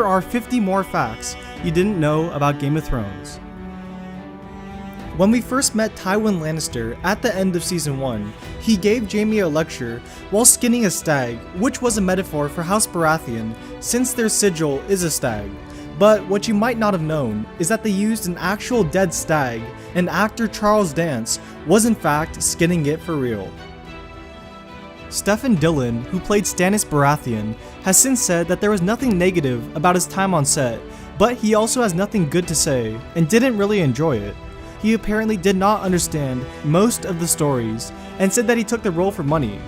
Here are 50 more facts you didn't know about Game of Thrones. When we first met Tywin Lannister at the end of Season 1, he gave Jaime a lecture while skinning a stag, which was a metaphor for House Baratheon since their sigil is a stag. But what you might not have known is that they used an actual dead stag, and actor Charles Dance was in fact skinning it for real. Stephen Dillon, who played Stannis Baratheon, has since said that there was nothing negative about his time on set, but he also has nothing good to say and didn't really enjoy it. He apparently did not understand most of the stories and said that he took the role for money.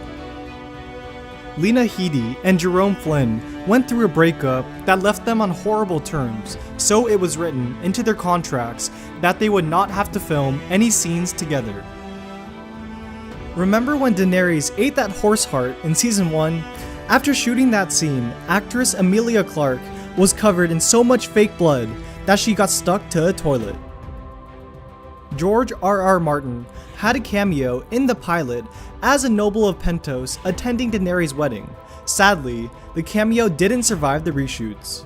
Lena Headey and Jerome Flynn went through a breakup that left them on horrible terms, so it was written into their contracts that they would not have to film any scenes together. Remember when Daenerys ate that horse heart in Season 1? After shooting that scene, actress Emilia Clarke was covered in so much fake blood that she got stuck to a toilet. George R.R. Martin had a cameo in the pilot as a noble of Pentos attending Daenerys' wedding. Sadly, the cameo didn't survive the reshoots.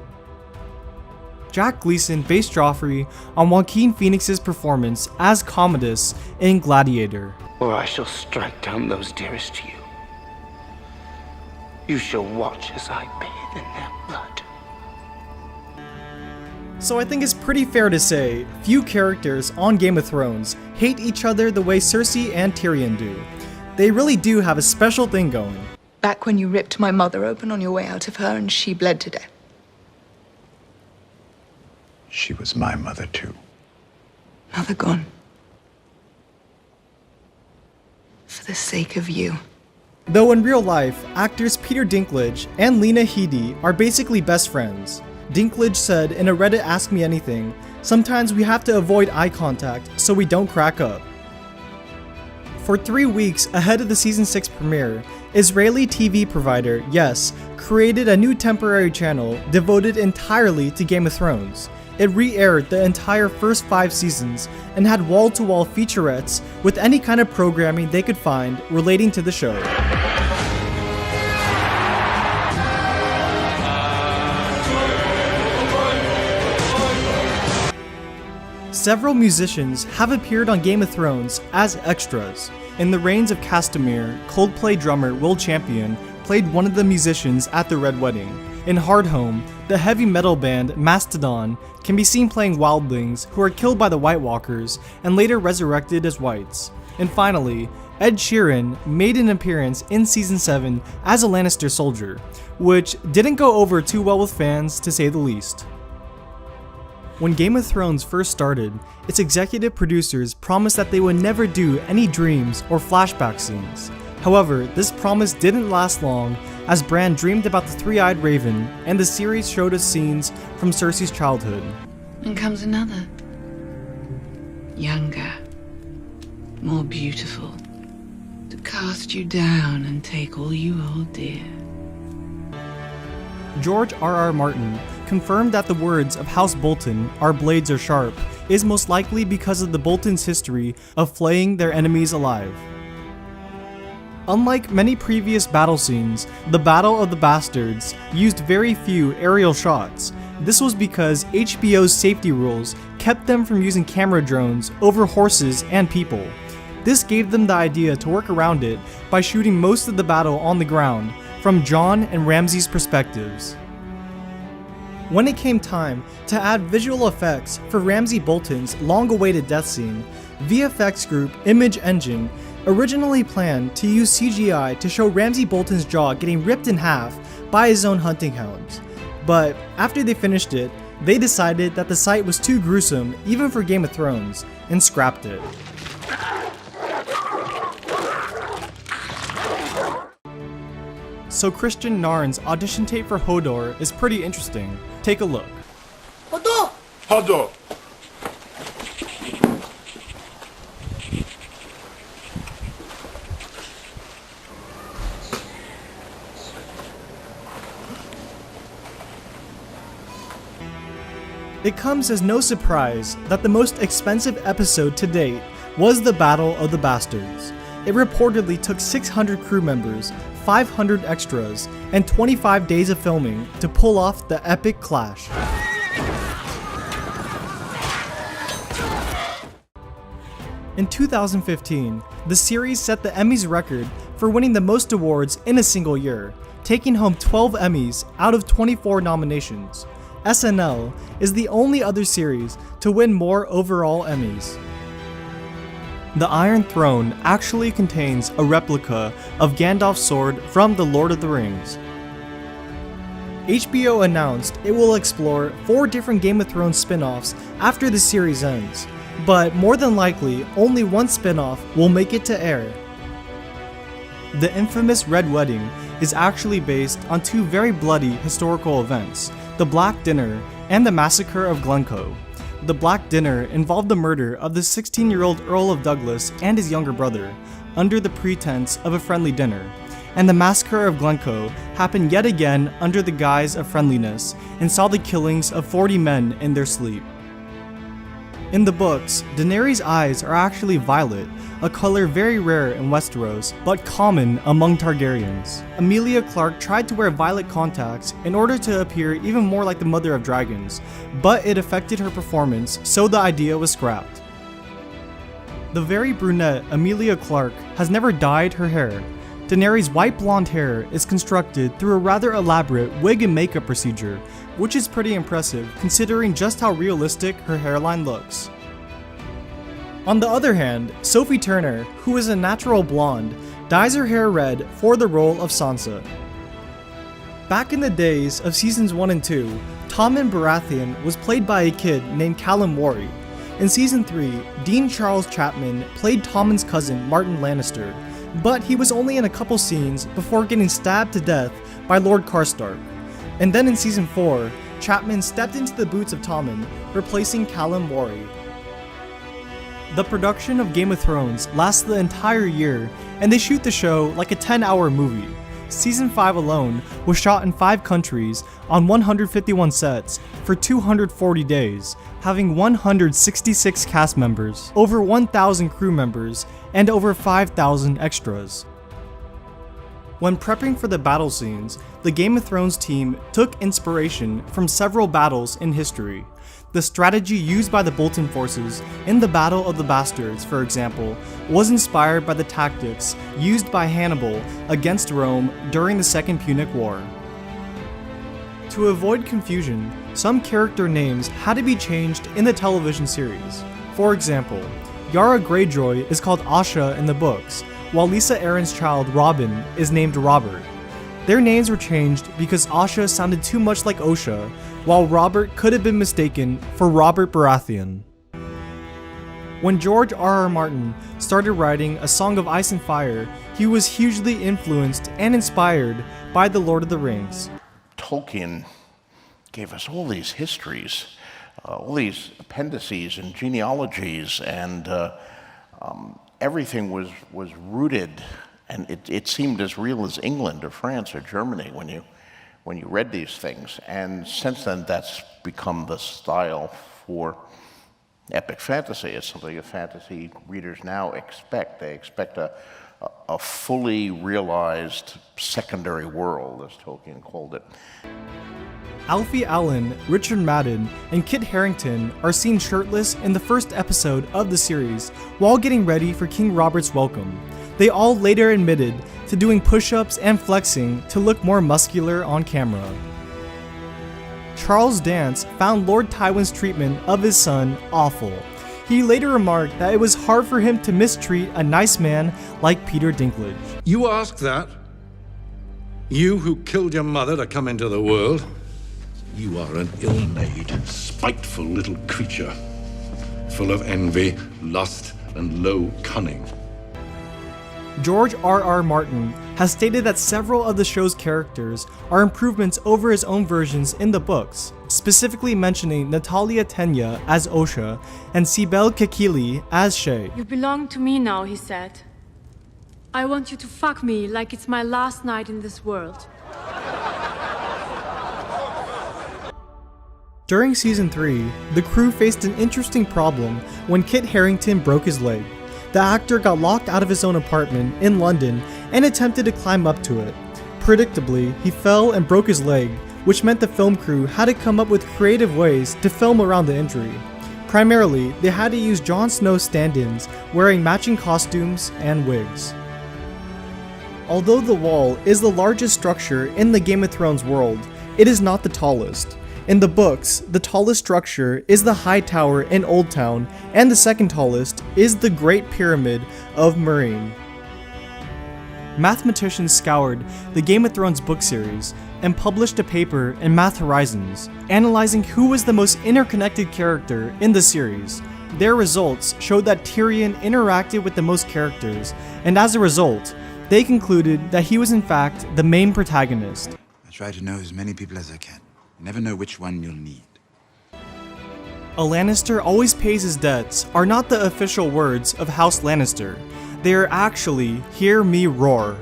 Jack Gleason based Joffrey on Joaquin Phoenix's performance as Commodus in Gladiator. Or I shall strike down those dearest to you. You shall watch as I bathe in their blood. So I think it's pretty fair to say, few characters on Game of Thrones hate each other the way Cersei and Tyrion do. They really do have a special thing going. Back when you ripped my mother open on your way out of her and she bled to death. She was my mother too. Now they're gone. For the sake of you. Though in real life, actors Peter Dinklage and Lena Headey are basically best friends. Dinklage said in a Reddit Ask Me Anything, "Sometimes we have to avoid eye contact so we don't crack up." For 3 weeks ahead of the Season 6 premiere, Israeli TV provider Yes created a new temporary channel devoted entirely to Game of Thrones. It re-aired the entire first 5 seasons and had wall-to-wall featurettes with any kind of programming they could find relating to the show. Several musicians have appeared on Game of Thrones as extras. In the reigns of Castamere, Coldplay drummer Will Champion played one of the musicians at the Red Wedding. In Hardhome, the heavy metal band Mastodon can be seen playing wildlings who are killed by the White Walkers and later resurrected as Whites. And finally, Ed Sheeran made an appearance in Season 7 as a Lannister soldier, which didn't go over too well with fans to say the least. When Game of Thrones first started, its executive producers promised that they would never do any dreams or flashback scenes. However, this promise didn't last long, as Bran dreamed about the three-eyed raven, and the series showed us scenes from Cersei's childhood. And comes another. Younger. More beautiful. To cast you down and take all you hold dear. George R.R. Martin confirmed that the words of House Bolton, "Our blades are sharp," is most likely because of the Boltons' history of flaying their enemies alive. Unlike many previous battle scenes, the Battle of the Bastards used very few aerial shots. This was because HBO's safety rules kept them from using camera drones over horses and people. This gave them the idea to work around it by shooting most of the battle on the ground, from Jon and Ramsay's perspectives. When it came time to add visual effects for Ramsay Bolton's long-awaited death scene, VFX group Image Engine originally planned to use CGI to show Ramsay Bolton's jaw getting ripped in half by his own hunting hounds. But after they finished it, they decided that the sight was too gruesome even for Game of Thrones, and scrapped it. So Christian Narn's audition tape for Hodor is pretty interesting. Take a look. Hodor! Hodor! It comes as no surprise that the most expensive episode to date was the Battle of the Bastards. it reportedly took 600 crew members, 500 extras, and 25 days of filming to pull off the epic clash. In 2015, the series set the Emmys record for winning the most awards in a single year, taking home 12 Emmys out of 24 nominations. SNL is the only other series to win more overall Emmys. The Iron Throne actually contains a replica of Gandalf's sword from The Lord of the Rings. HBO announced it will explore 4 different Game of Thrones spin-offs after the series ends, but more than likely, only one spin-off will make it to air. The infamous Red Wedding is actually based on 2 very bloody historical events, the Black Dinner and the Massacre of Glencoe. The Black Dinner involved the murder of the 16-year-old Earl of Douglas and his younger brother, under the pretense of a friendly dinner, and the Massacre of Glencoe happened yet again under the guise of friendliness and saw the killings of 40 men in their sleep. In the books, Daenerys' eyes are actually violet, a color very rare in Westeros, but common among Targaryens. Emilia Clarke tried to wear violet contacts in order to appear even more like the Mother of Dragons, but it affected her performance, so the idea was scrapped. The very brunette Emilia Clarke has never dyed her hair. Daenerys' white blonde hair is constructed through a rather elaborate wig and makeup procedure, which is pretty impressive considering just how realistic her hairline looks. On the other hand, Sophie Turner, who is a natural blonde, dyes her hair red for the role of Sansa. Back in the days of seasons 1 and 2, Tommen Baratheon was played by a kid named Callum Worry. In season 3, Dean Charles Chapman played Tommen's cousin Martin Lannister, but he was only in a couple scenes before getting stabbed to death by Lord Karstark. And then in season 4, Chapman stepped into the boots of Tommen, replacing Callum Worry. The production of Game of Thrones lasts the entire year, and they shoot the show like a 10-hour movie. Season 5 alone was shot in 5 countries on 151 sets for 240 days, having 166 cast members, over 1,000 crew members, and over 5,000 extras. When prepping for the battle scenes, the Game of Thrones team took inspiration from several battles in history. The strategy used by the Bolton forces in the Battle of the Bastards, for example, was inspired by the tactics used by Hannibal against Rome during the Second Punic War. To avoid confusion, some character names had to be changed in the television series. For example, Yara Greyjoy is called Asha in the books, while Lisa Aaron's child Robin is named Robert. Their names were changed because Asha sounded too much like Osha, while Robert could have been mistaken for Robert Baratheon. When George R.R. Martin started writing A Song of Ice and Fire, he was hugely influenced and inspired by The Lord of the Rings. Tolkien gave us all these histories, all these appendices and genealogies, and everything was rooted, and it seemed as real as England or France or Germany when you read these things. And since then, that's become the style for epic fantasy. It's something that fantasy readers now expect. They expect a fully realized secondary world, as Tolkien called it. Alfie Allen, Richard Madden, and Kit Harington are seen shirtless in the first episode of the series while getting ready for King Robert's welcome. They all later admitted to doing push-ups and flexing to look more muscular on camera. Charles Dance found Lord Tywin's treatment of his son awful. He later remarked that it was hard for him to mistreat a nice man like Peter Dinklage. You ask that? You who killed your mother to come into the world? You are an ill-made, spiteful little creature, full of envy, lust, and low cunning. George R.R. Martin has stated that several of the show's characters are improvements over his own versions in the books, specifically mentioning Natalia Tenya as Osha and Sibel Kekili as Shay. You belong to me now, he said. I want you to fuck me like it's my last night in this world. During season 3, the crew faced an interesting problem when Kit Harington broke his leg. the actor got locked out of his own apartment in London and attempted to climb up to it. Predictably, he fell and broke his leg, which meant the film crew had to come up with creative ways to film around the injury. Primarily, they had to use Jon Snow's stand-ins, wearing matching costumes and wigs. Although the wall is the largest structure in the Game of Thrones world, it is not the tallest. In the books, the tallest structure is the High Tower in Old Town, and the second tallest is the Great Pyramid of Meereen. Mathematicians scoured the Game of Thrones book series and published a paper in Math Horizons, analyzing who was the most interconnected character in the series. Their results showed that Tyrion interacted with the most characters, and as a result, they concluded that he was in fact the main protagonist. I try to know as many people as I can. You never know which one you'll need. A Lannister always pays his debts are not the official words of House Lannister. They are actually, hear me roar.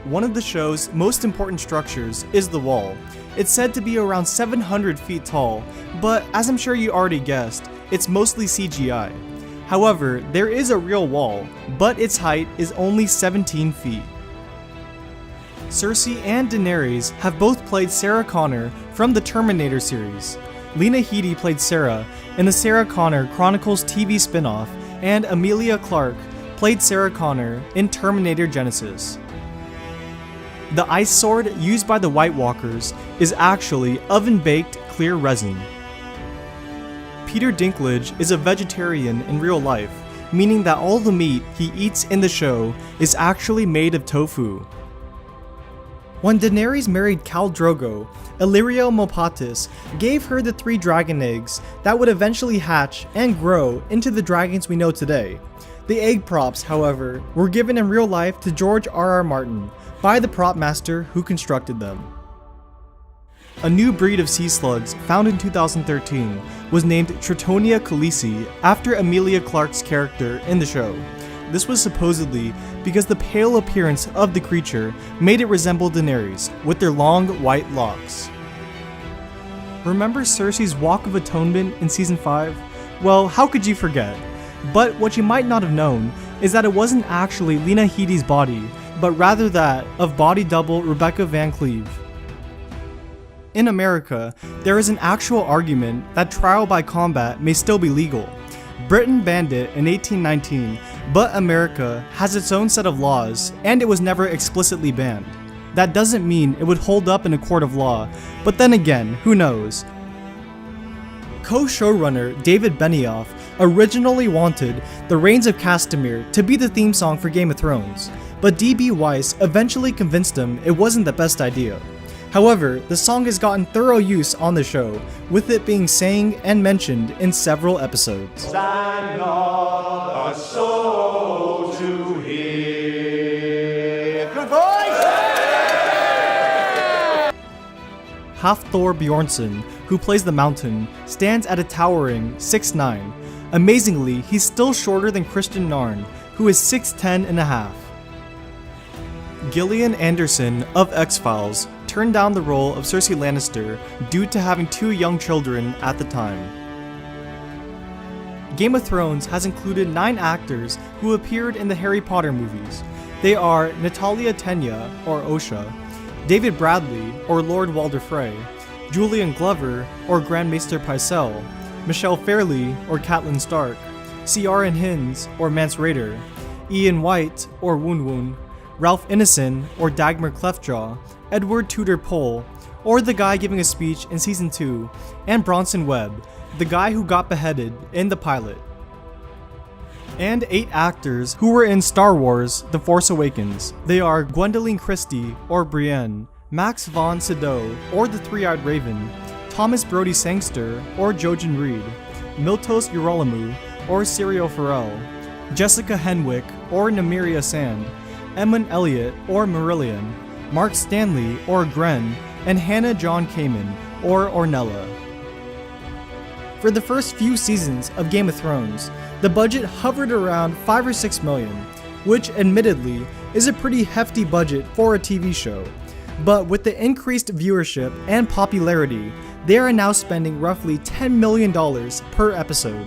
One of the show's most important structures is the wall. It's said to be around 700 feet tall, but as I'm sure you already guessed, it's mostly CGI. However, there is a real wall, but its height is only 17 feet. Cersei and Daenerys have both played Sarah Connor from the Terminator series. Lena Headey played Sarah in the Sarah Connor Chronicles TV spin-off, and Emilia Clarke played Sarah Connor in Terminator Genisys. The ice sword used by the White Walkers is actually oven-baked clear resin. Peter Dinklage is a vegetarian in real life, meaning that all the meat he eats in the show is actually made of tofu. When Daenerys married Khal Drogo, Illyrio Mopatis gave her the 3 dragon eggs that would eventually hatch and grow into the dragons we know today. The egg props, however, were given in real life to George R.R. Martin by the prop master who constructed them. A new breed of sea slugs found in 2013 was named Tritonia khaleesi after Emilia Clarke's character in the show. This was supposedly because the pale appearance of the creature made it resemble Daenerys with their long white locks. Remember Cersei's Walk of Atonement in Season 5? Well, how could you forget? But what you might not have known is that it wasn't actually Lena Headey's body, but rather that of body double Rebecca Van Cleve. In America, there is an actual argument that trial by combat may still be legal. Britain banned it in 1819, but America has its own set of laws, and it was never explicitly banned. That doesn't mean it would hold up in a court of law, but then again, who knows? Co-showrunner David Benioff originally wanted The Rains of Castamere to be the theme song for Game of Thrones, but D.B. Weiss eventually convinced him it wasn't the best idea. However, the song has gotten thorough use on the show, with it being sang and mentioned in several episodes. Stand not a soul to hear. Good voice! Hafthor Bjornsson, who plays the Mountain, stands at a towering 6'9". Amazingly, he's still shorter than Christian Narn, who is 6'10 and a half. Gillian Anderson of X-Files turned down the role of Cersei Lannister due to having 2 young children at the time. Game of Thrones has included 9 actors who appeared in the Harry Potter movies. They are Natalia Tenya, or Osha, David Bradley, or Lord Walder Frey, Julian Glover, or Grand Maester Pycelle, Michelle Fairley, or Catelyn Stark, Ciaran Hinds, or Mance Rayder, Ian White, or Woon Woon, Ralph Ineson, or Dagmar Cleftjaw, Edward Tudor Pole, or the guy giving a speech in Season 2, and Bronson Webb, the guy who got beheaded in the pilot. And 8 actors who were in Star Wars The Force Awakens. They are Gwendoline Christie, or Brienne, Max von Sydow, or the Three-Eyed Raven, Thomas Brody Sangster, or Jojen Reed, Miltos Urolamu, or Syrio Farrell, Jessica Henwick, or Nymeria Sand, Emman Elliott, or Marillion, Mark Stanley, or Gren, and Hannah John Kamen, or Ornella. For the first few seasons of Game of Thrones, the budget hovered around $5 or $6 million, which admittedly is a pretty hefty budget for a TV show. But with the increased viewership and popularity, they are now spending roughly $10 million per episode.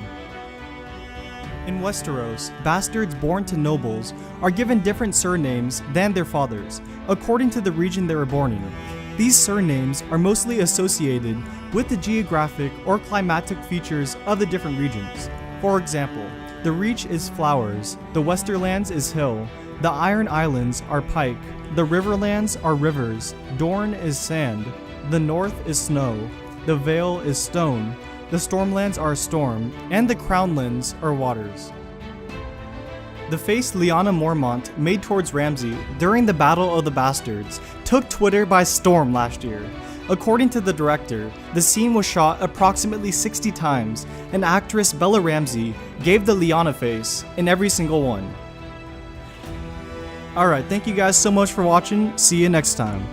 In Westeros, bastards born to nobles are given different surnames than their fathers, according to the region they were born in. These surnames are mostly associated with the geographic or climatic features of the different regions. For example, the Reach is Flowers, the Westerlands is Hill, the Iron Islands are Pike, the Riverlands are Rivers, Dorne is Sand, the North is Snow, the Vale is Stone, the Stormlands are Storm, and the Crownlands are Waters. The face Lyanna Mormont made towards Ramsay during the Battle of the Bastards took Twitter by storm last year. According to the director, the scene was shot approximately 60 times, and actress Bella Ramsey gave the Lyanna face in every single one. Alright, thank you guys so much for watching, see you next time.